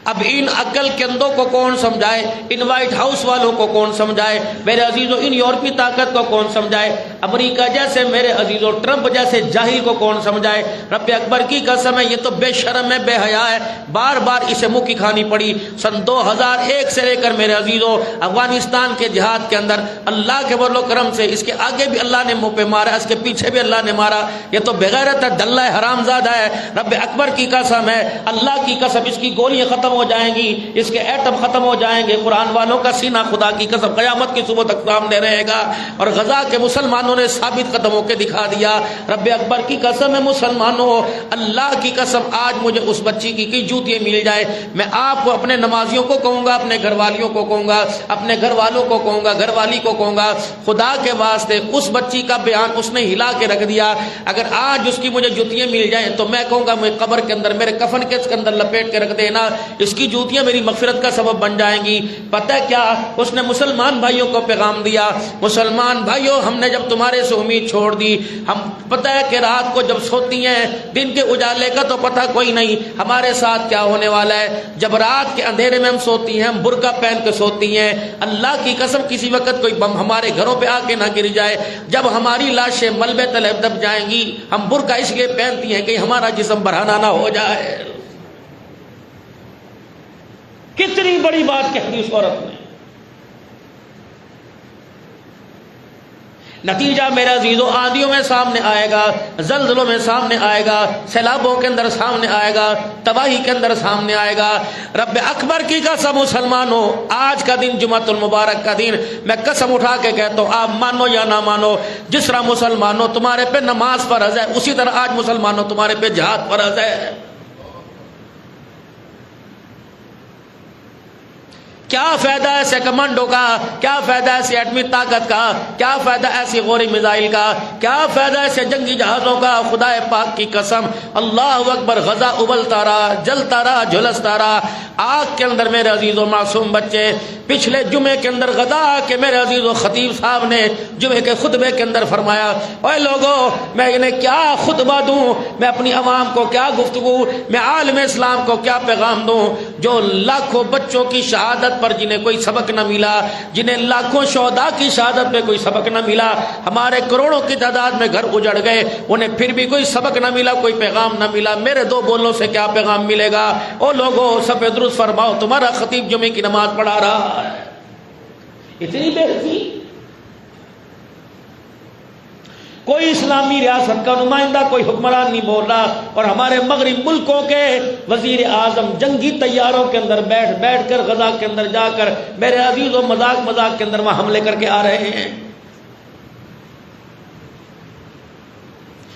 اب ان عقل کے اندوں کو کون سمجھائے؟ ان وائٹ ہاؤس والوں کو کون سمجھائے؟ میرے عزیزوں ان یورپی طاقت کو کون سمجھائے؟ امریکہ جیسے میرے عزیزوں ٹرمپ جیسے جاہل کو کون سمجھائے؟ رب اکبر کی قسم ہے یہ تو بے شرم ہے، بے حیا ہے، بار بار اسے منہ کی کھانی پڑی۔ سن 2001 سے لے کر میرے عزیزوں افغانستان کے جہاد کے اندر اللہ کے فضل و کرم سے اس کے آگے بھی اللہ نے منہ پہ مارا، اس کے پیچھے بھی اللہ نے مارا۔ یہ تو بغیرت ہے، دلہ ہے، حرام زادہ ہے۔ رب اکبر کی قسم ہے، اللہ کی قسم، اس کی گولیاں ختم ہو جائیں گی، اس کے ایٹم ختم ہو جائیں گے، قرآن والوں کا سینہ خدا کی قسم قیامت کی صبح تک سامنے رہے گا۔ اور غزہ کے مسلمانوں نے ثابت قدم ہو کے دکھا دیا۔ رب اکبر کی قسم ہے مسلمانوں، اللہ کی قسم آج مجھے اس بچی کی جوتیاں مل جائے، میں آپ کو اپنے نمازیوں کو کہوں گا، اپنے گھر والیوں کو کہوں گا، اپنے گھر والوں کو کہوں گا، گھر والی کو کہوں گا، خدا کے واسطے اس بچی کا بیان اس نے ہلا کے رکھ دیا، اگر آج اس کی مجھے جوتیاں مل جائیں تو میں کہوں گا مجھے قبر کے اندر میرے کفن کے اندر لپیٹ کے رکھ دینا، اس کی جوتیاں میری مغفرت کا سبب بن جائیں گی۔ پتہ ہے کیا اس نے مسلمان بھائیوں کو پیغام دیا؟ مسلمان بھائیوں، ہم نے جب تمہارے سے امید چھوڑ دی، ہم پتہ ہے کہ رات کو جب سوتی ہیں دن کے اجالے کا تو پتہ کوئی نہیں ہمارے ساتھ کیا ہونے والا ہے، جب رات کے اندھیرے میں ہم سوتی ہیں، ہم برقع پہن کے سوتی ہیں، اللہ کی قسم کسی وقت کوئی بم ہمارے گھروں پہ آ کے نہ گر جائے، جب ہماری لاشیں ملبے تلے دب جائیں گی، ہم برقع اس لیے پہنتی ہیں کہ ہمارا جسم برہنہ نہ ہو جائے۔ کتنی بڑی بات کہہ دی اس عورت نے۔ نتیجہ میرے عزیزوں آندھیوں میں سامنے آئے گا، زلزلوں میں سامنے آئے گا، سیلابوں کے اندر سامنے آئے گا، تباہی کے اندر سامنے آئے گا۔ رب اکبر کی قسم مسلمانوں، آج کا دن جمعۃ المبارک کا دن، میں قسم اٹھا کے کہتا ہوں آپ مانو یا نہ مانو، جس طرح مسلمانوں تمہارے پہ نماز فرض ہے اسی طرح آج مسلمانوں تمہارے پہ جہاد فرض ہے۔ کیا فائدہ ایسے کمانڈو کا، کیا فائدہ ایسی ایٹمی طاقت کا، کیا فائدہ ایسی غوری میزائل کا، کیا فائدہ ایسے جنگی جہازوں کا؟ خدا پاک کی قسم اللہ اکبر، غزہ ابلتا رہا، جلتا رہا، جھلستا رہا، آگ کے اندر میرے عزیزوں معصوم بچے۔ پچھلے جمعے کے اندر غزہ کے میرے عزیزوں خطیب صاحب نے جمعے کے خطبے کے اندر فرمایا، اے لوگوں میں انہیں کیا خطبہ دوں، میں اپنی عوام کو کیا گفتگو، میں عالم اسلام کو کیا پیغام دوں، جو لاکھوں بچوں کی شہادت پر جنہیں کوئی سبق نہ ملا، جنہیں لاکھوں شہداء کی شہادت پہ کوئی سبق نہ ملا، ہمارے کروڑوں کی تعداد میں گھر اجڑ گئے، انہیں پھر بھی کوئی سبق نہ ملا، کوئی پیغام نہ ملا، میرے دو بولوں سے کیا پیغام ملے گا؟ او لوگوں سب درست فرماؤ، تمہارا خطیب جمعے کی نماز پڑھا رہا ہے۔ اتنی بے حسی، کوئی اسلامی ریاست کا نمائندہ، کوئی حکمران نہیں بول رہا، اور ہمارے مغرب ملکوں کے وزیر اعظم جنگی طیاروں کے اندر بیٹھ کر غزہ کے اندر جا کر میرے عزیزوں مذاق کے اندر وہاں حملے کر کے آ رہے ہیں۔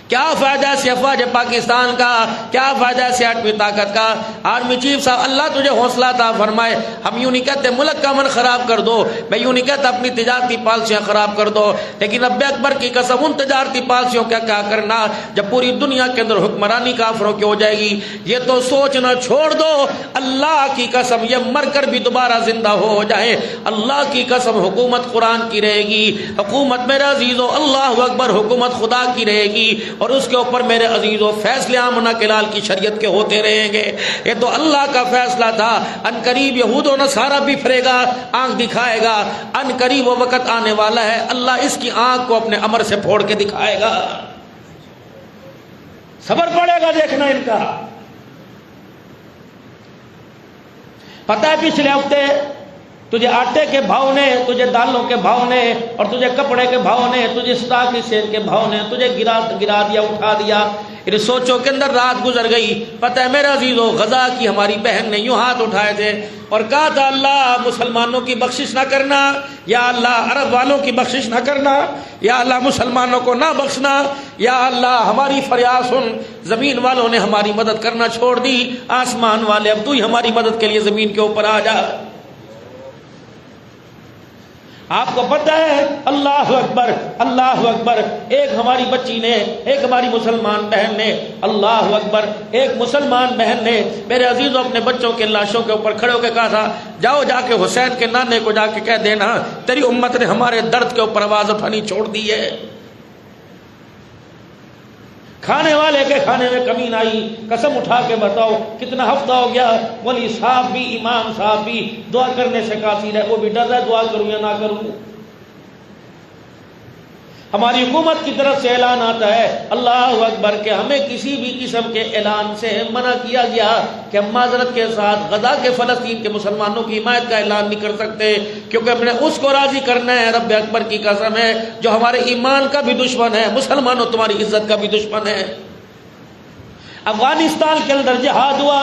کیا فائدہ ہے افواج پاکستان کا، کیا فائدہ ہے ایٹمی طاقت کا؟ آرمی چیف صاحب اللہ تجھے حوصلہ عطا فرمائے، ہم یوں نہیں کہتے ملک کا امن خراب کر دو، میں یوں نہیں کہتا اپنی تجارتی پالیسیاں خراب کر دو، لیکن رب اکبر کی قسم ان تجارتی پالیسیوں کا کیا کرنا جب پوری دنیا کے اندر حکمرانی کافروں کی ہو جائے گی؟ یہ تو سوچنا چھوڑ دو، اللہ کی قسم یہ مر کر بھی دوبارہ زندہ ہو جائے، اللہ کی قسم حکومت قرآن کی رہے گی، حکومت میرے عزیزوں اللہ اکبر حکومت خدا کی رہے گی، اور اس کے اوپر میرے عزیزوں فیصلے آمنہ کے لال کی شریعت کے ہوتے رہیں گے۔ یہ تو اللہ کا فیصلہ تھا، ان قریب یہود و نصارہ بھی پھرے گا، آنکھ دکھائے گا، ان قریب وہ وقت آنے والا ہے اللہ اس کی آنکھ کو اپنے امر سے پھوڑ کے دکھائے گا۔ صبر پڑے گا دیکھنا ان کا۔ پتہ ہے پچھلے ہفتے تجھے آٹے کے بھاؤ نے، تجھے دالوں کے بھاؤ نے، اور تجھے کپڑے کے بھاؤ نے، تجھے اسٹاک کی سیل کے بھاؤ نے تجھے گرا دیا، اٹھا دیا، پھر سوچو کے اندر رات گزر گئی۔ پتہ ہے میرے عزیزوں غزہ کی ہماری بہن نے یوں ہاتھ اٹھائے تھے اور کہا تھا اللہ مسلمانوں کی بخشش نہ کرنا، یا اللہ عرب والوں کی بخشش نہ کرنا، یا اللہ مسلمانوں کو نہ بخشنا، یا اللہ ہماری فریاد سن۔ زمین والوں نے ہماری مدد کرنا چھوڑ دی، آسمان والے اب تو ہی ہماری مدد کے لیے زمین کے اوپر آ جا۔ آپ کو پتہ ہے اللہ اکبر اللہ اکبر، ایک ہماری بچی نے، ایک ہماری مسلمان بہن نے، اللہ اکبر، ایک مسلمان بہن نے میرے عزیزوں اپنے بچوں کے لاشوں کے اوپر کھڑے ہو کے کہا تھا جاؤ جا کے حسین کے نانے کو جا کے کہہ دینا تیری امت نے ہمارے درد کے اوپر آواز اٹھانی چھوڑ دی ہے۔ کھانے والے کے کھانے میں کمی نہ آئی. قسم اٹھا کے بتاؤ کتنا ہفتہ ہو گیا مولوی صاحب بھی امام صاحب بھی دعا کرنے سے قاصر ہے, وہ بھی ڈر رہا ہے دعا کروں یا نہ کروں. ہماری حکومت کی طرف سے اعلان آتا ہے اللہ اکبر کہ ہمیں کسی بھی قسم کے اعلان سے منع کیا گیا کہ ہم معذرت کے ساتھ غزہ کے فلسطین کے مسلمانوں کی حمایت کا اعلان نہیں کر سکتے, کیونکہ ہم نے اس کو راضی کرنا ہے. رب اکبر کی قسم ہے جو ہمارے ایمان کا بھی دشمن ہے, مسلمانوں تمہاری عزت کا بھی دشمن ہے. افغانستان کے اندر جہاد ہوا,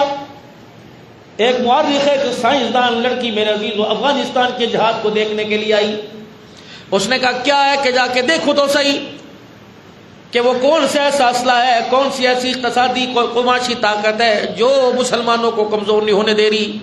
ایک مورخ ایک سائنسدان لڑکی میرے عزیز وہ افغانستان کے جہاد کو دیکھنے کے لیے آئی. اس نے کہا کیا ہے کہ جا کے دیکھو تو صحیح کہ وہ کون سا ایسا اسلحہ ہے, کون سی ایسی اقتصادی معاشی طاقت ہے جو مسلمانوں کو کمزور نہیں ہونے دے رہی.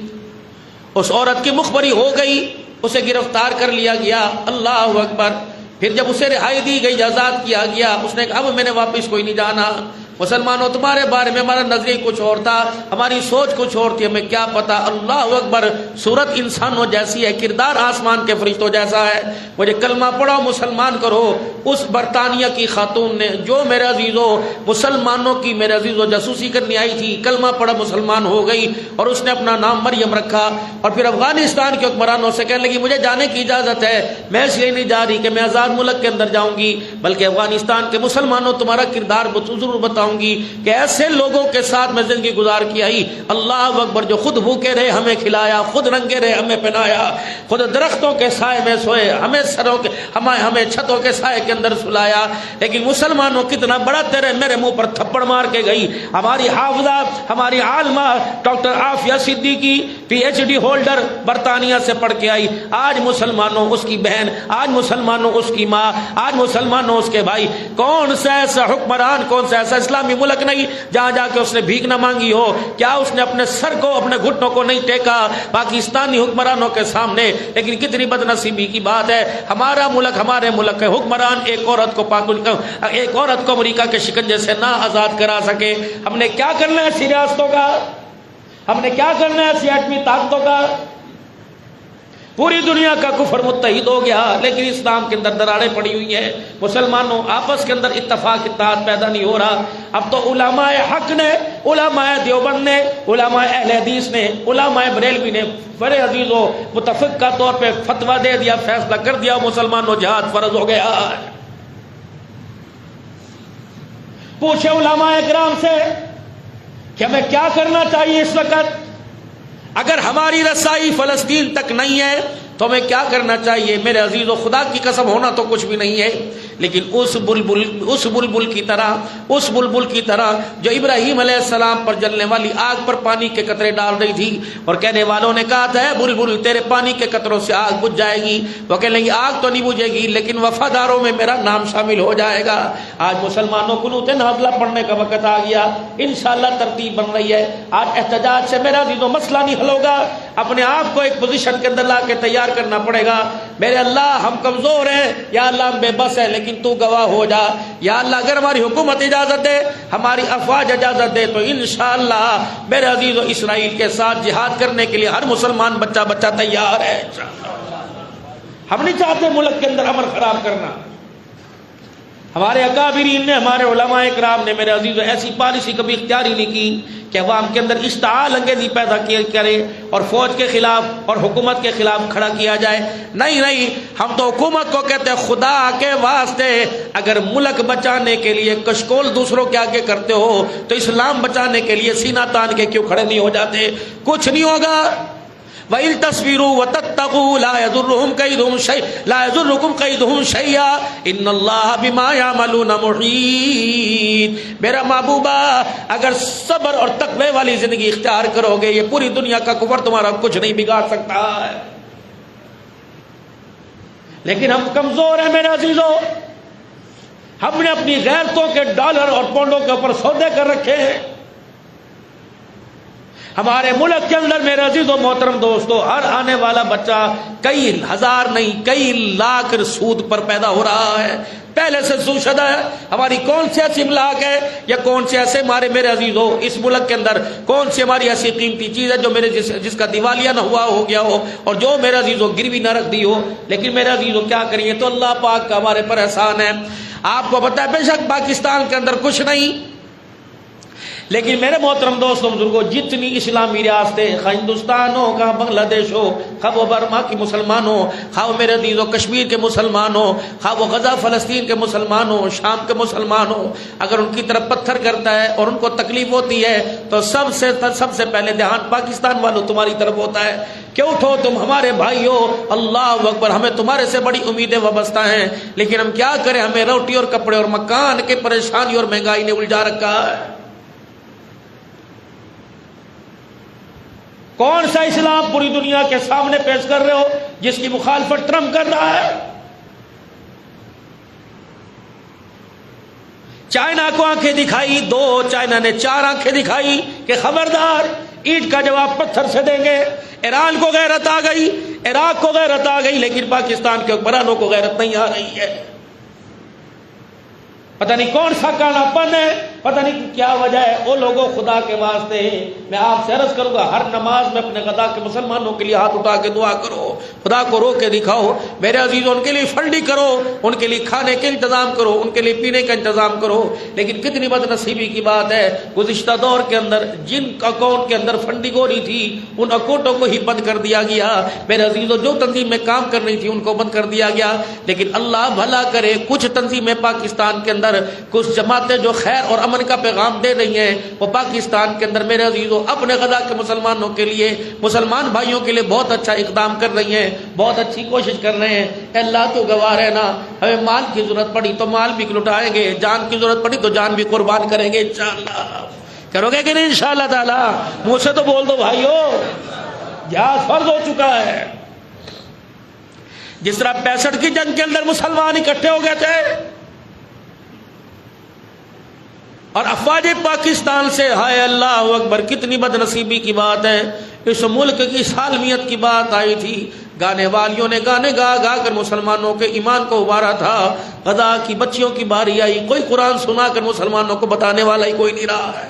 اس عورت کی مخبری ہو گئی, اسے گرفتار کر لیا گیا. اللہ اکبر. پھر جب اسے رہائی دی گئی, آزاد کیا گیا, اس نے کہا اب میں نے واپس کوئی نہیں جانا. مسلمانوں تمہارے بارے میں ہمارا نظریہ کچھ اور تھا, ہماری سوچ کچھ اور تھی, ہمیں کیا پتا. اللہ اکبر. صورت انسانوں جیسی ہے, کردار آسمان کے فرشتوں جیسا ہے. مجھے کلمہ پڑھو مسلمان کرو. اس برطانیہ کی خاتون نے جو میرے عزیزو مسلمانوں کی میرے عزیزو جاسوسی کرنے آئی تھی, کلمہ پڑھا مسلمان ہو گئی اور اس نے اپنا نام مریم رکھا. اور پھر افغانستان کے حکمرانوں سے کہنے لگی مجھے جانے کی اجازت ہے, میں اس لیے نہیں جا رہی کہ میں آزاد ملک کے اندر جاؤں گی, بلکہ افغانستان کے مسلمانوں تمہارا کردار ضرور بتاؤں گی کہ ایسے لوگوں کے ساتھ میں زندگی گزار کی آئی. اللہ اکبر. جو خود بھوکے رہے ہمیں کھلایا, خود ننگے رہے ہمیں پہنایا, خود درختوں کے سائے میں سوئے, ہمیں سروں کے ہمیں چھتوں کے سائے کے اندر سلایا. لیکن مسلمانوں کتنا بڑا تیرے میرے منہ پر تھپڑ مار کے گئی. ہماری حافظہ ہماری عالمہ doctor Aafia Siddiqui P H D holder برطانیہ سے پڑھ کے آئی. آج مسلمانوں اس کی بہن, آج مسلمانوں اس کی ماں, آج مسلمانوں اس کے بھائی. کون سا ایسا حکمران, کون سا ایسا اسلامی ملک نہیں جہاں جا کے اس نے بھیک نہ مانگی ہو. کیا اس نے اپنے سر کو اپنے گھٹنوں کو نہیں ٹیکا پاکستانی حکمرانوں کے سامنے. لیکن کتنی بد نصیبی کی بات ہے, ہمارا ملک ہمارے ملک کے حکمران ایک عورت کو امریکہ کے شکنجے سے نہ آزاد کرا سکے. ہم نے کیا کرنا ہے ایسی ریاستوں کا, ہم نے کیا کرنا ہے ایسی ایٹمی طاقتوں کا. پوری دنیا کا کفر متحد ہو گیا, لیکن اسلام کے اندر دراڑیں پڑی ہوئی ہیں. مسلمانوں آپس کے اندر اتفاق اتحاد پیدا نہیں ہو رہا. اب تو علماء حق نے, علماء دیوبند نے, علماء اہل حدیث نے, علماء بریلوی نے بڑے عزیزوں متفقہ طور پہ فتویٰ دے دیا, فیصلہ کر دیا مسلمانوں جہاد فرض ہو گیا. پوچھے علماء کرام سے کہ ہمیں کیا کرنا چاہیے اس وقت. اگر ہماری رسائی فلسطین تک نہیں ہے تو ہمیں کیا کرنا چاہیے. میرے عزیزو خدا کی قسم ہونا تو کچھ بھی نہیں ہے, لیکن اس بلبل کی طرح جو ابراہیم علیہ السلام پر جلنے والی آگ پر پانی کے قطرے ڈال رہی تھی اور کہنے والوں نے کہا تھا بلبل تیرے پانی کے قطروں سے آگ بجھ جائے گی. وہ کہنے لگی آگ تو نہیں بجھے گی لیکن وفاداروں میں میرا نام شامل ہو جائے گا. آج مسلمانوں کو قنوت نازلہ پڑھنے کا وقت آ گیا. انشاءاللہ ترتیب بن رہی ہے. آج احتجاج سے میرا عزیزو مسئلہ نہیں حل ہوگا, اپنے آپ کو ایک پوزیشن کے اندر لا کے تیار کرنا پڑے گا. میرے اللہ ہم کمزور ہیں, یا اللہ ہم بے بس ہیں, لیکن تو گواہ ہو جا. یا اللہ اگر ہماری حکومت اجازت دے, ہماری افواج اجازت دے, تو انشاءاللہ میرے عزیز و اسرائیل کے ساتھ جہاد کرنے کے لیے ہر مسلمان بچہ تیار ہے. ہم نہیں چاہتے ملک کے اندر امن خراب کرنا. ہمارے اکابرین نے, ہمارے علماء کرام نے میرے عزیز ایسی پالیسی کبھی اختیار ہی نہیں کی کہ عوام کے اندر اشتعال انگیزی پیدا کرے اور فوج کے خلاف اور حکومت کے خلاف کھڑا کیا جائے. نہیں, ہم تو حکومت کو کہتے ہیں خدا کے واسطے اگر ملک بچانے کے لیے کشکول دوسروں کے آگے کرتے ہو تو اسلام بچانے کے لیے سینہ تان کے کیوں کھڑے نہیں ہو جاتے. کچھ نہیں ہوگا. وَإِن تَصْبِرُوا وَتَتَّقُوا لَا يَضُرُّكُمْ كَيْدُهُمْ شَيْئًا إِنَّ اللَّهَ بِمَا يَعْمَلُونَ مُحِيطٌ. میرا محبوبہ اگر صبر اور تقوی والی زندگی اختیار کرو گے, یہ پوری دنیا کا کفر تمہارا کچھ نہیں بگاڑ سکتا ہے. لیکن ہم کمزور ہیں میرے عزیزو, ہم نے اپنی غیرتوں کے ڈالر اور پونڈوں کے اوپر سودے کر رکھے ہیں. ہمارے ملک کے اندر میرے عزیز و محترم دوستو ہر آنے والا بچہ کئی ہزار نہیں کئی لاکھ سود پر پیدا ہو رہا ہے. پہلے سے سود شدہ ہے. ہماری کون سی ایسی املاک ہے یا کون سے ایسے میرے عزیزو اس ملک کے اندر کون سی ہماری ایسی قیمتی چیز ہے جو میرے جس کا دیوالیہ نہ ہوا ہو گیا ہو اور جو میرے عزیزو گروی نہ رکھ دی ہو. لیکن میرے عزیزو کیا کریے, تو اللہ پاک کا ہمارے پر احسان ہے. آپ کو پتہ ہے بے شک پاکستان کے اندر کچھ نہیں، لیکن میرے محترم دوستوں بزرگوں، جتنی اسلامی ریاستیں، خواہ ہندوستان ہو، خواہ بنگلہ دیش ہو، خواہ وہ برما کی مسلمان ہو، خواہ وہ میرے عزیزوں کشمیر کے مسلمان ہو، خواہ وہ غزہ فلسطین کے مسلمان ہو، شام کے مسلمان ہو، اگر ان کی طرف پتھر کرتا ہے اور ان کو تکلیف ہوتی ہے تو سب سے پہلے دھیان پاکستان والوں تمہاری طرف ہوتا ہے کہ اٹھو تم ہمارے بھائی ہو، اللہ اکبر، ہمیں تمہارے سے بڑی امیدیں وابستہ ہیں، لیکن ہم کیا کریں، ہمیں روٹی اور کپڑے اور مکان کے پریشانی اور مہنگائی نے الجھا رکھا ہے۔ کون سا اسلام پوری دنیا کے سامنے پیش کر رہے ہو جس کی مخالفت ٹرمپ کر رہا ہے؟ چائنا کو آنکھیں دکھائی دو، چائنا نے 4 آنکھیں دکھائی کہ خبردار، اینٹ کا جواب پتھر سے دیں گے۔ ایران کو غیرت آ گئی، عراق کو غیرت آ گئی، لیکن پاکستان کے حکمرانوں کو غیرت نہیں آ رہی ہے۔ پتہ نہیں کون سا کانا پن ہے، پتہ نہیں کیا وجہ ہے۔ وہ لوگوں خدا کے واسطے میں آپ سے عرض کروں گا، ہر نماز میں اپنے غذا کے مسلمانوں کے لیے ہاتھ اٹھا کے دعا کرو، خدا کو رو کے دکھاؤ میرے عزیزوں، ان کے لیے فنڈی کرو، ان کے لیے کھانے کے انتظام کرو، ان کے لیے پینے کا انتظام کرو۔ لیکن کتنی بد نصیبی کی بات ہے، گزشتہ دور کے اندر جن اکاؤنٹ کے اندر فنڈنگ ہو رہی تھی ان اکاؤنٹوں کو ہی بند کر دیا گیا۔ میرے عزیزوں، جو تنظیم میں کام کر رہی تھی ان کو بند کر دیا گیا، لیکن اللہ بھلا کرے کچھ تنظیمیں پاکستان کے اندر، کچھ جماعتیں جو خیر اور امن کا پیغام دے رہی ہیں، وہ پاکستان کے اندر میرے عزیزوں اپنے غزہ کے مسلمانوں کے لیے، مسلمان بھائیوں کے لیے بہت اچھا اقدام کر رہی ہیں، بہت اچھی کوشش کر رہے ہیں۔ اللہ تو گواہ ہے نا، ہمیں مال کی ضرورت پڑی تو مال بھی لٹائیں گے، جان کی ضرورت پڑی تو جان بھی قربان کریں گے انشاءاللہ۔ کرو گے کہ نہیں انشاءاللہ تعالی؟ منہ سے تو بول دو بھائیو، جہاد فرض ہو چکا ہے۔ جس طرح 65 کی جنگ کے اندر مسلمان اکٹھے ہو گئے تھے اور افواج پاکستان سے، ہائے اللہ اکبر، کتنی بد نصیبی کی بات ہے، اس ملک کی سالمیت کی بات آئی تھی، گانے والیوں نے گانے گا گا کر مسلمانوں کے ایمان کو ابھارا تھا۔ غزہ کی بچیوں کی باری آئی، کوئی قرآن سنا کر مسلمانوں کو بتانے والا ہی کوئی نہیں رہا ہے۔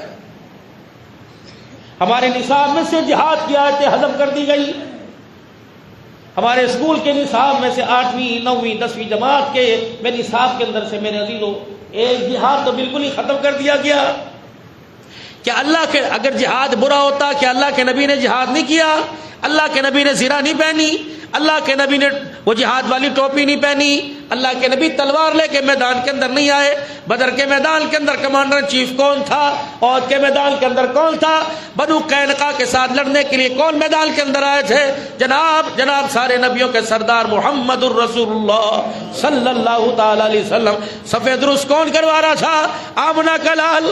ہمارے نصاب میں سے جہاد کی آیتیں حذف کر دی گئی، ہمارے اسکول کے نصاب میں سے 8ویں 9ویں 10ویں جماعت کے میں نصاب کے اندر سے میرے عزیزوں ایک جہاد تو بالکل ہی ختم کر دیا گیا۔ کیا اللہ کے اگر جہاد برا ہوتا، کیا اللہ کے نبی نے جہاد نہیں کیا؟ اللہ کے نبی نے زرہ نہیں پہنی، اللہ کے نبی نے وہ جہاد والی ٹوپی نہیں پہنی، اللہ کے نبی تلوار لے کے میدان کے اندر نہیں آئے۔ بدر کے میدان کے اندر کمانڈر چیف کون تھا؟ احد کے میدان کے اندر کون تھا؟ بنو قینقاع کے ساتھ لڑنے کے لیے کون میدان کے اندر آئے تھے؟ جناب سارے نبیوں کے سردار محمد الرسول اللہ صلی اللہ تعالی علیہ وسلم۔ سفید رس کون کروا رہا تھا؟ آمنہ کا لال۔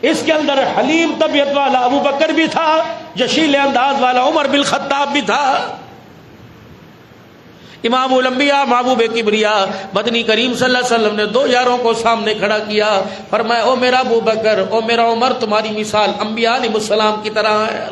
اس کے اندر حلیم طبیعت والا ابو بکر بھی تھا، جشیل انداز والا عمر بن الخطاب بھی تھا۔ امام الانبیاء محبوب کبریا مدنی کریم صلی اللہ علیہ وسلم نے 2 یاروں کو سامنے کھڑا کیا، فرمایا او میرا ابو بکر، او میرا عمر، تمہاری مثال انبیاء علیہ السلام کی طرح ہے،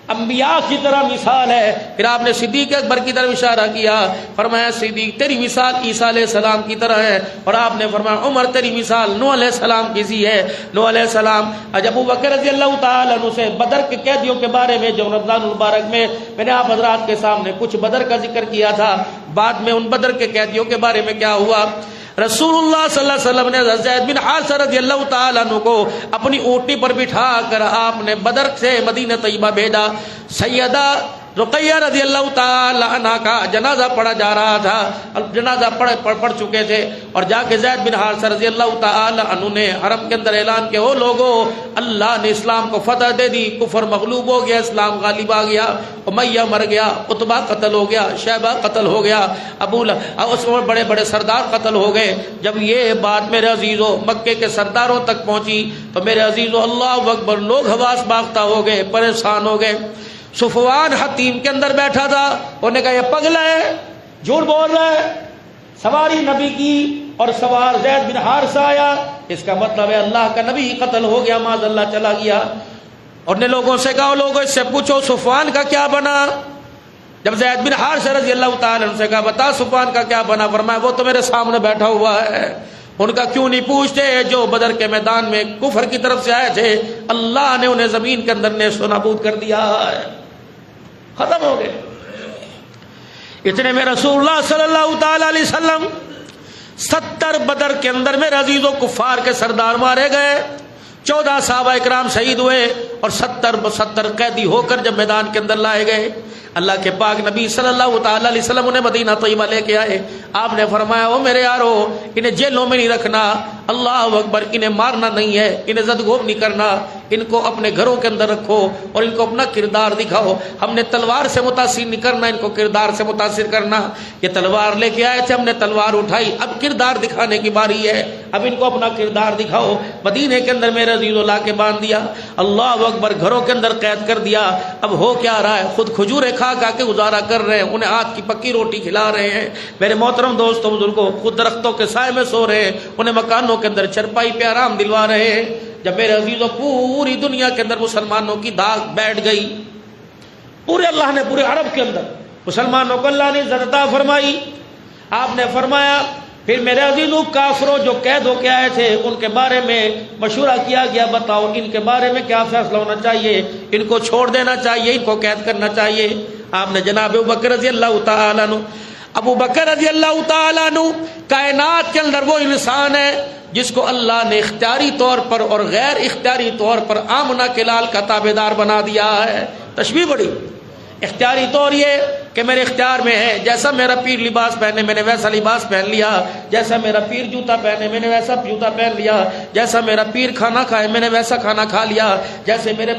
انبیاء کی طرح مثال ہے۔ پھر آپ نے صدیق اکبر کی طرف اشارہ کیا، فرمایا صدیق تیری مثال عیسیٰ علیہ السلام کی طرح ہے، اور آپ نے فرمایا عمر تیری مثال نوح علیہ السلام کی سی ہے، نوح علیہ السلام۔ ابو بکر رضی اللہ تعالیٰ عنہ سے بدر کے قیدیوں کے بارے میں جو رمضان المبارک میں نے آپ حضرات کے سامنے کچھ بدر کا ذکر کیا تھا، بعد میں ان بدر کے قیدیوں کے بارے میں کیا ہوا؟ رسول اللہ صلی اللہ علیہ وسلم نے زید بن حارثہ رضی اللہ تعالیٰ عنہ کو اپنی اونٹنی پر بٹھا کر آپ نے بدر سے مدینہ طیبہ بھیجا۔ سیدہ رقیہ رضی اللہ تعالی عنہ کا جنازہ پڑھا جا رہا تھا، جنازہ پڑھ چکے تھے، اور جا کے زید بن حارثہ رضی اللہ تعالی عنہ نے حرم کے اندر اعلان کیا، او لوگو، اللہ نے اسلام کو فتح دے دی، کفر مغلوب ہو گیا، اسلام غالب آ گیا، امیہ مر گیا، عتبہ قتل ہو گیا، شیبہ قتل ہو گیا، اس میں بڑے بڑے سردار قتل ہو گئے۔ جب یہ بات میرے عزیزوں مکے کے سرداروں تک پہنچی تو میرے عزیزوں اللہ اکبر، لوگ حواس باختہ ہو گئے، پریشان ہو گئے۔ صفوان حتیم کے اندر بیٹھا تھا، انہوں نے کہا یہ پگلا ہے، جھوٹ بول رہا ہے، سواری نبی کی اور سوار زید بن حارثہ آیا، اس کا مطلب ہے اللہ کا نبی قتل ہو گیا، معاذ اللہ چلا گیا۔ اور نے لوگوں سے کہا، لوگوں اس سے پوچھو صفوان کا کیا بنا؟ جب زید بن حارثہ رضی اللہ تعالی عنہ سے کہا بتا صفوان کا کیا بنا، فرمایا وہ تو میرے سامنے بیٹھا ہوا ہے، ان کا کیوں نہیں پوچھتے؟ جو بدر کے میدان میں کفر کی طرف سے آئے تھے، اللہ نے انہیں زمین کے اندر نیست و نابود کر دیا ہے، ختم ہو گئے۔ اتنے میں رسول اللہ صلی اللہ تعالی علیہ وسلم 70 بدر کے اندر میرے عزیزوں کفار کے سردار مارے گئے، 14 صحابہ اکرام شہید ہوئے اور 70 قیدی ہو کر جب میدان کے اندر لائے گئے، اللہ کے پاک نبی صلی اللہ تعالی علیہ وسلم انہیں مدینہ طیبہ لے کے آئے۔ آپ نے فرمایا او میرے یارو، انہیں جیلوں میں نہیں رکھنا، اللہ اکبر، انہیں مارنا نہیں ہے، انہیں زدگوب نہیں کرنا، ان کو اپنے گھروں کے اندر رکھو اور ان کو اپنا کردار دکھاؤ۔ ہم نے تلوار سے متاثر نہیں کرنا، ان کو کردار سے متاثر کرنا۔ یہ تلوار لے کے آئے تھے، ہم نے تلوار اٹھائی، اب کردار دکھانے کی باری ہے، اب ان کو اپنا کردار دکھاؤ۔ مدینے کے اندر میرے عزیزو لا کے باندھ دیا، اللہ اکبر، گھروں کے اندر قید کر دیا۔ اب ہو کیا رہا ہے؟ خود کھجوریں کھا کھا کے گزارا کر رہے ہیں، انہیں ہاتھ کی پکی روٹی کھلا رہے ہیں۔ میرے محترم دوستوں بزرگوں، خود درختوں کے سائے میں سو رہے ہیں، انہیں مکانوں کے اندر چرپائی پہ آرام دلوا رہے ہیں۔ جب میرے عزیزوں پوری دنیا کے اندر مسلمانوں کی داغ بیٹھ گئی، پورے اللہ نے پورے عرب کے اندر مسلمانوں کو اللہ نے عزت عطا فرمائی۔ آپ نے فرمایا پھر میرے عزیزوں کافروں جو قید ہو کے آئے تھے ان کے بارے میں مشورہ کیا گیا، بتاؤ ان کے بارے میں کیا فیصلہ ہونا چاہیے، ان کو چھوڑ دینا چاہیے، ان کو قید کرنا چاہیے۔ آپ نے جناب ابوبکر رضی اللہ تعالیٰ عنہ، ابوبکر رضی اللہ تعالیٰ عنہ کائنات کے اندر وہ انسان ہے جس کو اللہ نے اختیاری طور پر اور غیر اختیاری طور پر آمنہ کے لال کا تابعدار بنا دیا ہے۔ تشبیہ بڑی اختیاری طور یہ کہ میرے اختیار میں ہے، جیسا میرا پیر لباس پہنے میں نے ویسا لباس پہن لیا، جیسا میرا پیر جوتا پہنے میں نے ویسا جوتا پہن لیا، جیسا میرا پیر کھانا کھائے میں نے ویسا کھانا کھا لیا، جیسے میرے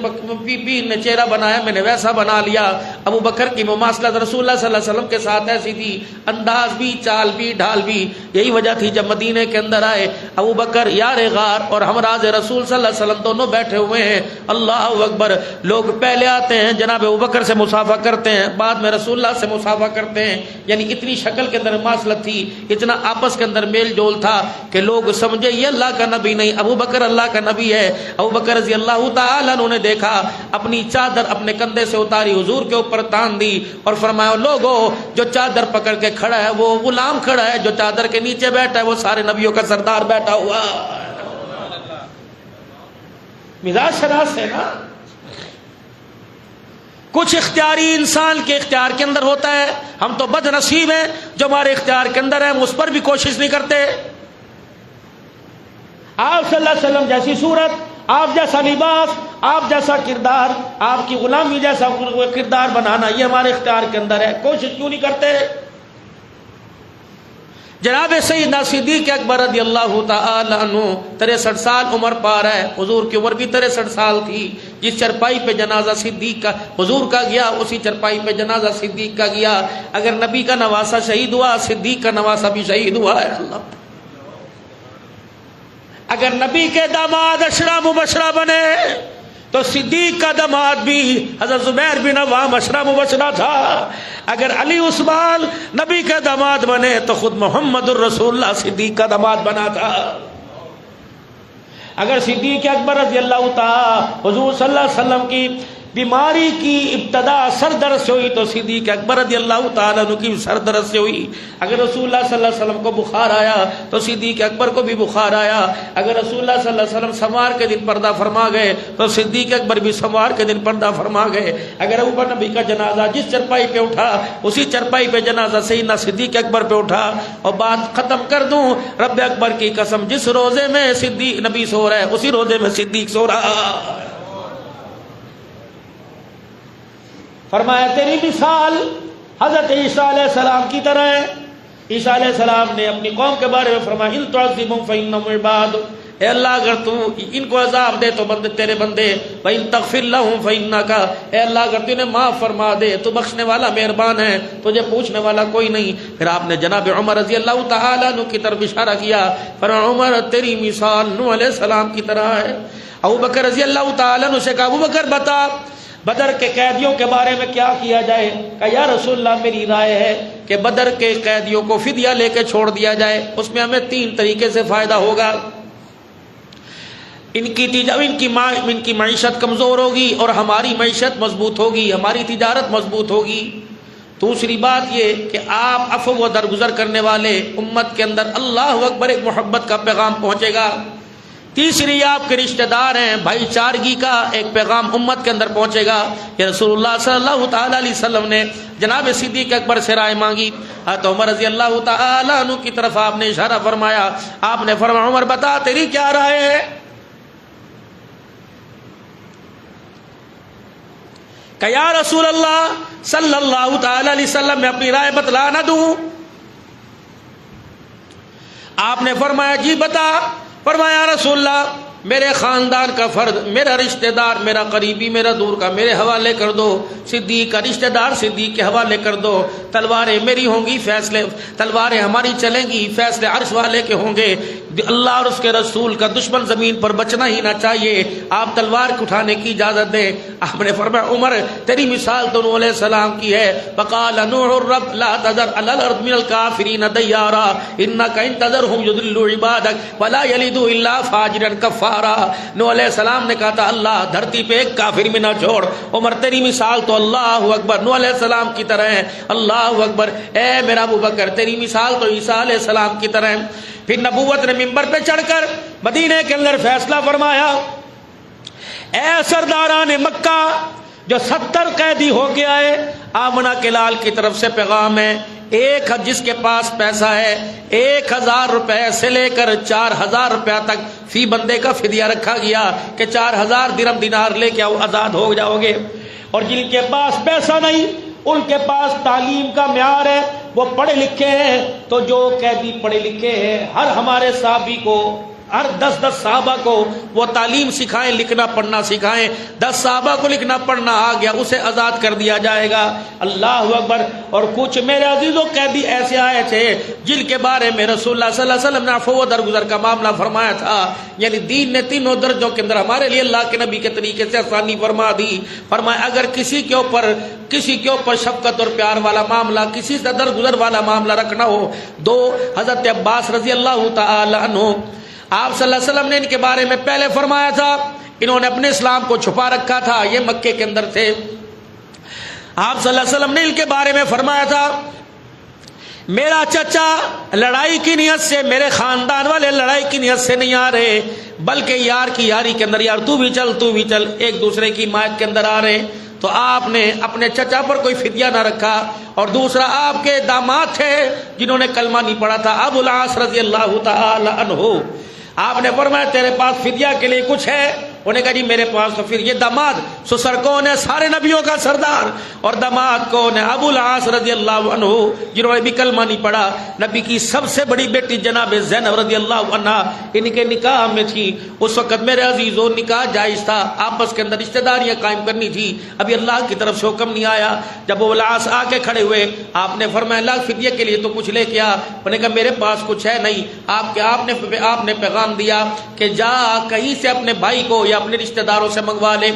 پیر نے چہرہ بنایا میں نے ویسا بنا لیا۔ ابو بکر کی مماثلت رسول اللہ صلی اللہ علیہ وسلم کے ساتھ ایسی تھی، انداز بھی، چال بھی، ڈھال بھی۔ یہی وجہ تھی جب مدینے کے اندر آئے ابو بکر یار غار اور ہمراز رسول صلی اللہ علیہ وسلم دونوں بیٹھے ہوئے ہیں، اللہ اکبر، لوگ پہلے آتے ہیں جناب ابو بکر سے مصافحہ کرتے ہیں، بعد میں رسول اللہ سے مصافحہ کرتے ہیں، یعنی اتنی شکل کے اندر مماثلت تھی، اتنا آپس کے اندر میل جول تھا کہ لوگ سمجھے یہ اللہ کا نبی نہیں، ابو بکر اللہ کا نبی ہے۔ ابو بکر رضی اللہ تعالیٰ عنہ نے دیکھا، اپنی چادر اپنے کندھے سے اتاری، حضور کے اوپر تان دی اور فرمایا لوگو، جو چادر پکڑ کے کھڑا ہے وہ غلام کھڑا ہے، جو چادر کے نیچے بیٹھا ہے وہ سارے نبیوں کا سردار بیٹھا ہوا۔ مزاج شناس ہے نا، کچھ اختیاری انسان کے اختیار کے اندر ہوتا ہے، ہم تو بد نصیب ہیں جو ہمارے اختیار کے اندر ہے، ہم اس پر بھی کوشش نہیں کرتے۔ آپ صلی اللہ علیہ وسلم جیسی صورت، آپ جیسا لباس، آپ جیسا کردار، آپ کی غلامی جیسا کردار بنانا، یہ ہمارے اختیار کے اندر ہے، کوشش کیوں نہیں کرتے؟ جناب سیدنا صدیق اکبر رضی اللہ تعالی عنہ 63 سال عمر پا رہا ہے، حضور کی عمر بھی 63 سال تھی۔ جس چرپائی پہ جنازہ صدیق کا حضور کا گیا، اسی چرپائی پہ جنازہ صدیق کا گیا۔ اگر نبی کا نواسہ شہید ہوا، صدیق کا نواسہ بھی شہید ہوا ہے۔ اللہ، اگر نبی کے داماد اشرا مبشرہ بنے تو صدیق کا داماد بھی حضرت زبیر بن عوام اشرا مبشرہ تھا۔ اگر علی عثمان نبی کا داماد بنے تو خود محمد الرسول اللہ صدیق کا داماد بنا تھا۔ اگر صدیق اکبر رضی اللہ تعالی حضور صلی اللہ علیہ وسلم کی بیماری کی ابتدا سر درد سے ہوئی تو صدیق اکبر رضی اللہ تعالیٰ عنہ کی سر درد سے ہوئی۔ اگر رسول اللہ صلی اللہ علیہ وسلم کو بخار آیا تو صدیق اکبر کو بھی بخار آیا۔ اگر رسول اللہ صلی اللہ علیہ وسلم سموار کے دن پردہ فرما گئے تو صدیق اکبر بھی سموار کے دن پردہ فرما گئے۔ اگر ابو بکر نبی کا جنازہ جس چرپائی پہ اٹھا اسی چرپائی پہ جنازہ سیدنا صدیق اکبر پہ اٹھا۔ اور بات ختم کر دوں، رب اکبر کی قسم، جس روزے میں صدیق نبی سو رہا ہے اسی روزے میں صدیق سو رہا ہے۔ فرمایا تیری مثال حضرت عیسیٰ علیہ السلام کی طرح ہے۔ عیسیٰ علیہ السلام نے اپنی قوم کے بارے میں فرمایا ان تعذبهم فإنهم عباد، اے اللہ اگر تو ان کو عذاب دے تو بندے تیرے بندے، وَإِن تَغْفِرْ لَهُمْ فَإِنَّكَ، اے اللہ اگر تو انہیں معاف فرما دے تو بخشنے والا مہربان ہے، تجھے پوچھنے والا کوئی نہیں۔ پھر آپ نے جناب عمر رضی اللہ تعالیٰ عنہ کی طرف اشارہ کیا، فرمایا عمر تیری مثال نوح علیہ السلام کی طرح ہے۔ ابو بکر رضی اللہ تعالیٰ عنہ سے کہا ابو بکر بتا بدر کے قیدیوں کے بارے میں کیا کیا جائے؟ کہا یا رسول اللہ میری رائے ہے کہ بدر کے قیدیوں کو فدیہ لے کے چھوڑ دیا جائے، اس میں ہمیں 3 طریقے سے فائدہ ہوگا۔ ان کی معیشت کمزور ہوگی اور ہماری معیشت مضبوط ہوگی، ہماری تجارت مضبوط ہوگی۔ دوسری بات یہ کہ آپ عفو و درگزر کرنے والے، امت کے اندر اللہ اکبر ایک محبت کا پیغام پہنچے گا۔ تیسری آپ کے رشتہ دار ہیں، بھائی چارگی کا ایک پیغام امت کے اندر پہنچے گا کہ رسول اللہ صلی اللہ تعالی علیہ وسلم نے جناب صدیق اکبر سے رائے مانگی. حضرت عمر رضی اللہ تعالی عنہ کی طرف آپ نے اشارہ فرمایا. آپ نے فرمایا عمر بتا تیری کیا رائے ہے؟ کہ یا رسول اللہ صلی اللہ تعالی علیہ وسلم میں اپنی رائے بتلا نہ دوں؟ آپ نے فرمایا جی بتا. فرمایا رسول اللہ میرے خاندان کا فرد، میرا رشتہ دار، میرا قریبی، میرا دور کا میرے حوالے کر دو. صدیق کا رشتہ دار صدیق کے حوالے کر دو. تلواریں میری ہوں گی، فیصلے تلواریں ہماری چلیں گی، فیصلے عرش والے کے ہوں گے. اللہ اور اس کے رسول کا دشمن زمین پر بچنا ہی نہ چاہیے. آپ تلوار اٹھانے کی اجازت دیں. آپ نے فرمایا عمر تیری مثال تو نوح علیہ السلام کی ہے. وقال نوح الرب لا تذر علی الارض من الکافرین دیارا انک ان تذرهم یضلوا عبادک ولا یلدوا الا فاجرا کفارا. نوح علیہ السلام نے کہا تھا اللہ دھرتی پہ ایک کافر بھی نہ چھوڑ. عمر تیری مثال تو اللہ اکبر نوح علیہ السلام کی طرح ہے. اللہ اکبر. اے میرا ابو بکر تیری مثال تو عیسیٰ علیہ السلام کی طرح ہے. پھر نبوت نے منبر پہ چڑھ کر مدینے کے اندر فیصلہ فرمایا اے سرداران مکہ جو 70 قیدی ہو گیا ہے، آمنہ کے لال کی طرف سے پیغام ہے. ایک جس کے پاس پیسہ ہے 1000 روپے سے لے کر 4000 روپے تک فی بندے کا فدیہ رکھا گیا کہ 4000 درہم دینار لے کے آؤ آزاد ہو جاؤ گے. اور جن کے پاس پیسہ نہیں ان کے پاس تعلیم کا معیار ہے، وہ پڑھے لکھے ہیں. تو جو قیدی پڑھے لکھے ہیں ہر ہمارے صحابی کو ہر 10 صحابہ کو وہ تعلیم سکھائیں، لکھنا پڑھنا سکھائیں. 10 صحابہ کو لکھنا پڑھنا آ گیا اسے آزاد کر دیا جائے گا. اللہ اکبر. اور کچھ میرے عزیزوں قیدی ایسے آئے تھے جن کے بارے میں رسول اللہ صلی اللہ علیہ وسلم نے عفو و درگزر کا معاملہ فرمایا تھا. یعنی دین نے تینوں درجوں کے اندر ہمارے لیے اللہ کے نبی کے طریقے سے آسانی فرما دی. فرمایا اگر کسی کے اوپر شفقت اور پیار والا معاملہ، کسی سے درگزر والا معاملہ رکھنا ہو. حضرت عباس رضی اللہ تعالی عنہ آپ صلی اللہ علیہ وسلم نے ان کے بارے میں پہلے فرمایا تھا انہوں نے اپنے اسلام کو چھپا رکھا تھا، یہ مکے کے اندر تھے. آپ صلی اللہ علیہ وسلم نے ان کے بارے میں فرمایا تھا میرا چچا لڑائی کی نیت سے، میرے خاندان والے لڑائی کی نیت سے نہیں آ رہے بلکہ یار کی یاری کے اندر، یار تو بھی چل ایک دوسرے کی حمایت کے اندر آ رہے. تو آپ نے اپنے چچا پر کوئی فدیہ نہ رکھا. اور دوسرا آپ کے داماد تھے جنہوں نے کلمہ نہیں پڑھا تھا، ابو العاص رضی اللہ تعالی عنہ. آپ نے فرمایا تیرے پاس فدیہ کے لیے کچھ ہے؟ انہوں نے کہا جی میرے پاس تو. پھر یہ داماد سسر کون ہے؟ سارے نبیوں کا سردار. اور داماد کون ہے؟ ابو العاص رضی اللہ عنہ جنہوں نے بھی کلمہ نہیں پڑھا. نبی کی سب سے بڑی بیٹی جناب زینب رضی اللہ عنہا ان کے نکاح میں تھی. اس وقت میرے عزیزوں نکاح جائز تھا، آپس کے اندر رشتہ داریاں قائم کرنی تھی. ابھی اللہ کی طرف سے حکم نہیں آیا. جب ابو العاص آ کے کھڑے ہوئے آپ نے فرمایا اللہ فدیہ کے لیے تو کچھ لے کے آ. انہوں نے کہا میرے پاس کچھ ہے نہیں. آپ نے پیغام دیا کہ جا کہیں سے اپنے بھائی کو یا اپنے رشتہ داروں سے منگوا لے.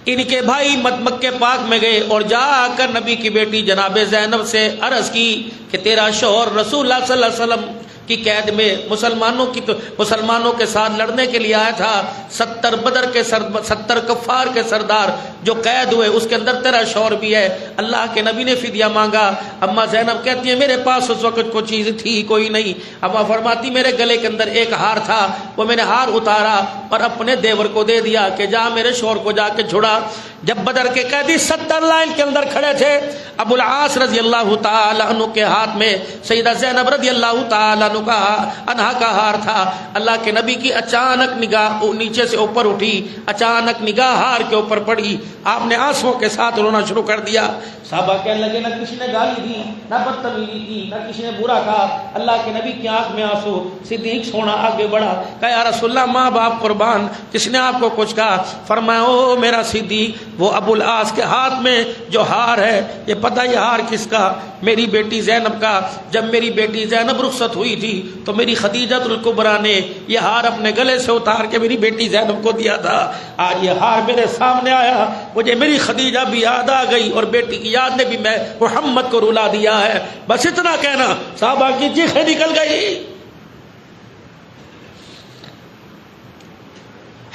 ان کے بھائی مکے پاک میں گئے اور جا کر نبی کی بیٹی جناب زینب سے عرض کی کہ تیرا شوہر رسول اللہ صلی اللہ علیہ وسلم کی قید میں مسلمانوں کے ساتھ لڑنے کے لیے آیا تھا. 70 کفار کے سردار جو قید ہوئے اس کے اندر تیرا شوہر بھی ہے. اللہ کے نبی نے فدیہ مانگا. اما زینب کہتی ہے میرے پاس اس وقت کوئی چیز تھی کوئی نہیں. اما فرماتی میرے گلے کے اندر ایک ہار تھا، وہ میں نے ہار اتارا اور اپنے دیور کو دے دیا کہ جا میرے شوہر کو جا کے چھڑا. جب بدر کے قیدی 70 لائن کے اندر کھڑے تھے، ابو العاص رضی اللہ تعالی عنہ کے ہاتھ میں سیدہ زینب رضی اللہ تعالی عنہا کا ہار تھا. اللہ کے نبی کی اچانک نگاہ نیچے سے اوپر اٹھی، اچانک نگاہ ہار کے اوپر پڑی. آپ نے آنسوؤں کے ساتھ رونا شروع کر دیا. صحابہ کہنے لگے نہ کسی نے گالی دی، نہ بدتمیزی کی، نہ کسی نے برا کہا. اللہ کے نبی کی آنکھ میں آنسو. صدیق سونا آگے بڑھا کہا یا رسول اللہ ماں باپ قربان، کس نے آپ کو کچھ کہا؟ فرمایا او میرا صدیق وہ ابو العاص کے ہاتھ میں جو ہار ہے یہ پتہ یہ ہار کس کا؟ میری بیٹی زینب کا. جب میری بیٹی زینب رخصت ہوئی تھی تو میری خدیجہ الکبریٰ نے یہ ہار اپنے گلے سے اتار کے میری بیٹی زینب کو دیا تھا. آج یہ ہار میرے سامنے آیا، مجھے میری خدیجہ بھی یاد آ گئی اور بیٹی کی یاد نے بھی میں محمد کو رلا دیا ہے. بس اتنا کہنا صحابہ کی چیخیں نکل گئی.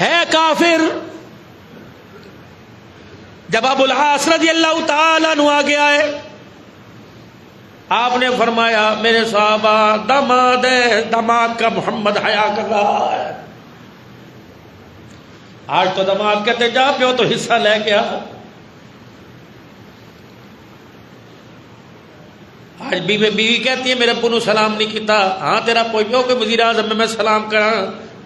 ہے کافر. جب ابو العاص رضی اللہ تعالی عنہ آگے آئے آپ نے فرمایا میرے صحابہ داماد ہے، داماد کا محمد حیا کر رہا ہے. آج تو داماد کہتے جا پیو تو حصہ لے کے آ. آج بیوی کہتی ہے میرے ابو نو سلام نہیں کیتا. ہاں تیرا کوئی پیو کہ وزیر اعظم میں سلام کرا.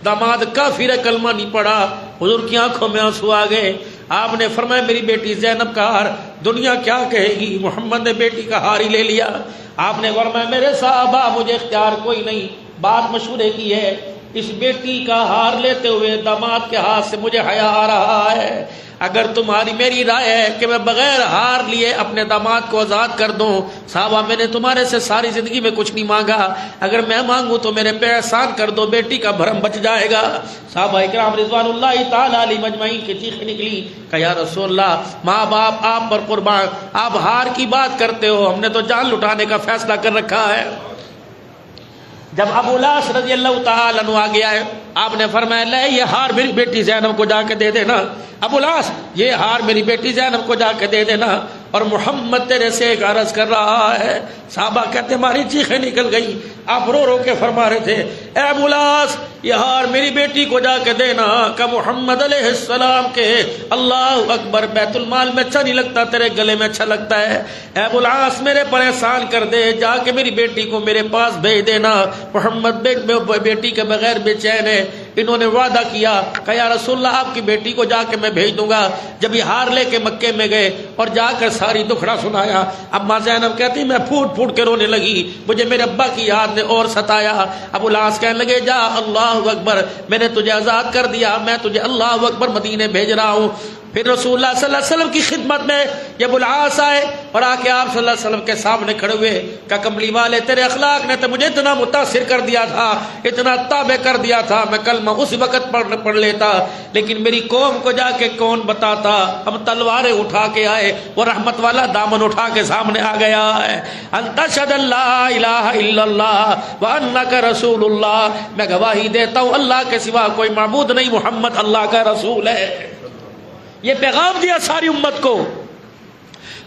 داماد کافر ہے کلمہ نہیں پڑھا. حضور کی آنکھوں میں آنسو آ گئے. آپ نے فرمایا میری بیٹی زینب کا ہار دنیا کیا کہے گی, محمد نے بیٹی کا ہار ہی لے لیا. آپ نے فرمایا میرے صحابہ مجھے اختیار کوئی نہیں, بات مشورے کی ہے, اس بیٹی کا ہار لیتے ہوئے داماد کے ہاتھ سے مجھے حیا آ رہا ہے. اگر تمہاری میری رائے ہے کہ میں بغیر ہار لیے اپنے داماد کو آزاد کر دوں, صحابہ میں نے تمہارے سے ساری زندگی میں کچھ نہیں مانگا, اگر میں مانگوں تو میرے پہ احسان کر دو, بیٹی کا بھرم بچ جائے گا. صحابہ اکرام رضوان اللہ تعالی علیہ مجمعین کی چیخیں نکلی کہ یا رسول اللہ ماں باپ آپ پر قربان, آپ ہار کی بات کرتے ہو, ہم نے تو جان لٹانے کا فیصلہ کر رکھا ہے. جب ابو لاس رضی اللہ تعالی عنہ آ گیا ہے, آپ نے فرمایا لے یہ ہار میری بیٹی زینب کو جا کے دے دینا. ابو لاس یہ ہار میری بیٹی زینب کو جا کے دے دینا, اور محمد تیرے سے ایک عرض کر رہا ہے. صحابہ کہتے ہماری چیخیں نکل گئی. آپ رو رو کے فرما رہے تھے اے ابو لاس یہ ہار میری بیٹی کو جا کے دینا کہ محمد علیہ السلام کے اللہ اکبر بیت المال میں اچھا نہیں لگتا, تیرے گلے میں اچھا لگتا ہے. اے ابو لاس میرے پر احسان کر دے, جا کے میری بیٹی کو میرے پاس بھیج دینا. محمد بیٹی کے بغیر بے چین ہے. انہوں نے وعدہ کیا کہ یا رسول اللہ آپ کی بیٹی کو جا کے میں بھیج دوں گا. جب یہ ہار لے کے مکے میں گئے اور جا کر ساری دکھڑا سنایا, اما زینب کہتی میں پھوٹ پھوٹ کے رونے لگی, مجھے میرے ابا کی یاد نے اور ستایا. ابو لاس کہنے لگے جا اللہ اکبر میں نے تجھے آزاد کر دیا, میں تجھے اللہ اکبر مدینے بھیج رہا ہوں. پھر رسول اللہ صلی اللہ علیہ وسلم کی خدمت میں یہ ابو العاص آئے اور آ کے آپ صلی اللہ علیہ وسلم کے سامنے کھڑے ہوئے کہ کملی والے تیرے اخلاق نے تو مجھے اتنا متاثر کر دیا تھا, اتنا تابع کر دیا تھا, میں کلمہ اس وقت پڑھ لیتا, لیکن میری قوم کو جا کے کون بتاتا. ہم تلواریں اٹھا کے آئے, وہ رحمت والا دامن اٹھا کے سامنے آ گیا ہے. انت اشہد لا الہ الا اللہ وانک رسول اللہ, میں گواہی دیتا ہوں اللہ کے سوا کوئی معبود نہیں, محمد اللہ کا رسول ہے. یہ پیغام دیا ساری امت کو.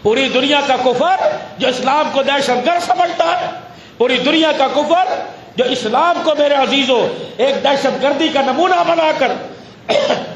پوری دنیا کا کفر جو اسلام کو دہشت گرد سمجھتا ہے, پوری دنیا کا کفر جو اسلام کو میرے عزیزوں ایک دہشت گردی کا نمونہ بنا کر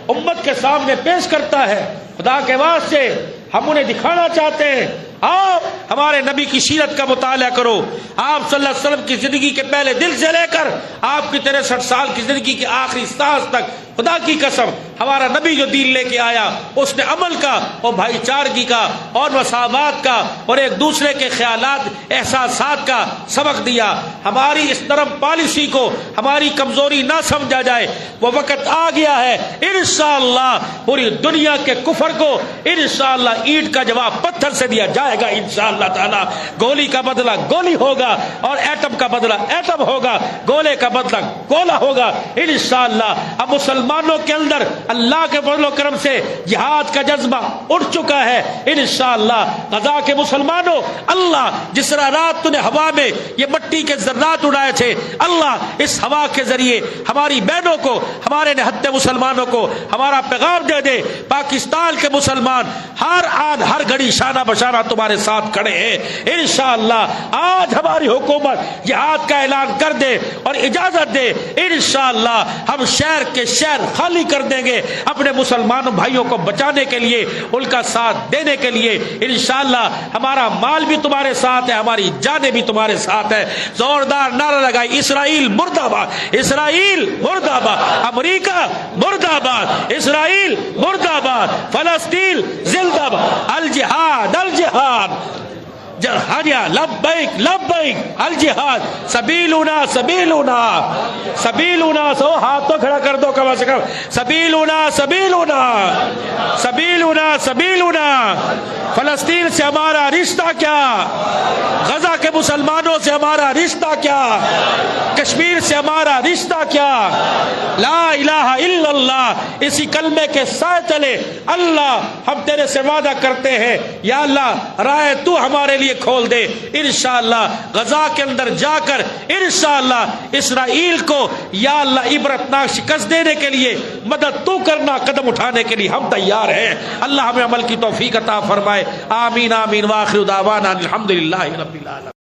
امت کے سامنے پیش کرتا ہے, خدا کے واسطے ہم انہیں دکھانا چاہتے ہیں. آپ ہمارے نبی کی سیرت کا مطالعہ کرو. آپ صلی اللہ علیہ وسلم کی زندگی کے پہلے دل سے لے کر آپ کی 63 سال کی زندگی کی آخری سانس تک, خدا کی قسم ہمارا نبی جو دین لے کے آیا اس نے عمل کا اور بھائی چارگی کا اور مساوات کا اور ایک دوسرے کے خیالات احساسات کا سبق دیا. ہماری اس نرم پالیسی کو ہماری کمزوری نہ سمجھا جائے. وہ وقت آ گیا ہے انشاءاللہ پوری دنیا کے کفر کو انشاءاللہ اینٹ کا جواب پتھر سے دیا جائے گا انشاءاللہ تعالی. گولی کا بدلہ گولی ہوگا اور ایٹم کا بدلہ ایٹم ہوگا, گولے کا بدلہ گولا ہوگا انشاءاللہ. اب مسلمانوں کے اندر اللہ کے فضل و کرم سے جہاد کا جذبہ اٹھ چکا ہے انشاءاللہ. غزہ کے مسلمانوں, اللہ جس طرح رات نے ہوا میں یہ مٹی کے ذرات اڑائے تھے, اللہ اس ہوا کے ذریعے ہماری بہنوں کو, ہمارے نہتے مسلمانوں کو ہمارا پیغام دے دے. پاکستان کے مسلمان ہر آن ہر گھڑی شانہ بشانہ تمہارے ساتھ کھڑے ہیں انشاءاللہ. آج ہماری حکومت جہاد کا اعلان کر دے اور اجازت دے, انشاءاللہ ہم شہر کے شہر خالی کر دیں گے اپنے مسلمانوں بھائیوں کو بچانے کے لیے, ان کا ساتھ دینے کے لیے انشاءاللہ. ہمارا مال بھی تمہارے ساتھ ہے, ہماری جانیں بھی تمہارے ساتھ ہے. زوردار نعرہ لگائی اسرائیل مردہ باد, اسرائیل مردہ باد, امریکہ مردہ باد, اسرائیل مردہ باد, فلسطین زندہ باد, الجہاد الجہاد لبیک لبیک الجہاد سبیلنا سبیلنا سبیلنا. سو ہاتھ تو کھڑا کر دو کم از کم. سبیلنا سبیلنا سبیلنا سبیلنا. فلسطین سے ہمارا رشتہ کیا, غزہ کے مسلمانوں سے ہمارا رشتہ کیا, کشمیر سے ہمارا رشتہ کیا. لا الہ الا اللہ, اسی کلمے کے سائے تلے اللہ ہم تیرے سے وعدہ کرتے ہیں یا اللہ راہ تو ہمارے لیے کھول دے انشاءاللہ. غزہ کے اندر جا کر انشاءاللہ اسرائیل کو یا اللہ عبرتناک شکست دینے کے لیے مدد تو کرنا, قدم اٹھانے کے لیے ہم تیار ہیں. اللہ ہمیں عمل کی توفیق عطا فرمائے. آمین آمین. وآخر دعوانا الحمدللہ رب العالمین.